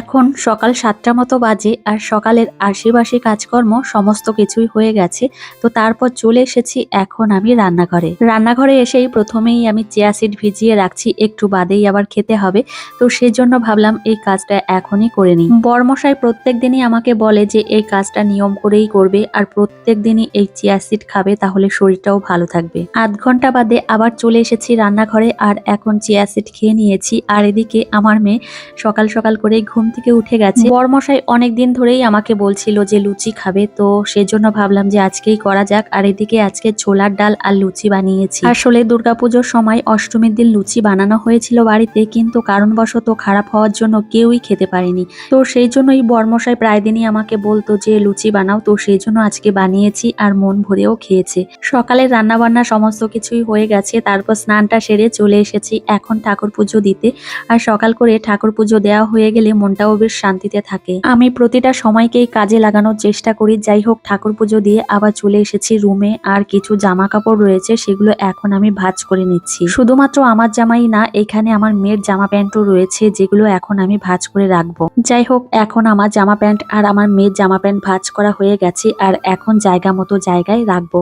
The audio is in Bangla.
এখন সকাল ৭টা মতো বাজে আর সকালের আশিবাসি কাজকর্ম সমস্ত কিছুই হয়ে গেছে। তো তারপর চলে এসেছি এখন আমি রান্নাঘরে। রান্নাঘরে এসেই প্রথমেই আমি চিয়া সিড ভিজিয়ে রাখছি, একটু বাদেই আবার খেতে হবে। তো সেজন্য ভাবলাম এই কাজটা এখনই করে নিই। বরমশাই প্রত্যেক দিনই আমাকে বলে যে এই কাজটা নিয়ম করেই করবে আর প্রত্যেক দিনই এই চিয়া সিড খাবে, তাহলে শরীরটাও ভালো থাকবে। আধ ঘন্টা বাদে আবার চলে এসেছি রান্নাঘরে আর এখন চিয়া সিড খেয়ে নিয়েছি। আর এদিকে আমার মেয়ে সকাল সকাল করে ঘুম থেকে উঠে গেছে। বরমশাই অনেকদিন ধরেই আমাকে বলছিল যে লুচি খাবে, তো সেজন্য ভাবলাম যে আজকেই করা যাক। আর এদিকে আজকে ছোলার ডাল আর লুচি বানিয়েছি। আসলে দুর্গাপুজোর সময় অষ্টমীর দিন লুচি বানানো হয়েছিল বাড়িতে, কিন্তু কারণবশত খারাপ হওয়ার জন্য কেউই খেতে পারেনি। তো সেই জন্যই বরমশাই প্রায় দিনই আমাকে বলতো যে লুচি বানাও, তো সেই জন্য আজকে বানিয়েছি আর মন ভরেও খেয়েছে। সকালে রান্না বান্না সমস্ত কিছুই হয়ে গেছে, তারপর স্নানটা সেরে চলে এসেছি এখন ঠাকুর পুজো দিতে। আর সকাল করে ঠাকুর পুজো দেওয়া হয়ে গেলে মনটাও বেশ শান্তিতে থাকে। আমি প্রতিটা সময়কেই কাজে লাগানোর চেষ্টা করি। যাই হোক, ঠাকুর পুজো দিয়ে আবার চলে এসেছি রুমে। আর কিছু জামা কাপড় রয়েছে, সেগুলো এখন আমি ভাঁজ করে নিচ্ছি। শুধুমাত্র আমার জামাই না, এখানে আমার মেয়ের জামা প্যান্টও রয়েছে, যেগুলো এখন আমি ভাঁজ করে রাখবো। যাই হোক, এখন আমার জামা প্যান্ট আর আমার মেয়ের জামা প্যান্ট ভাঁজ করা হয়ে গেছে আর এখন জায়গা মতো জায়গায় রাখবো।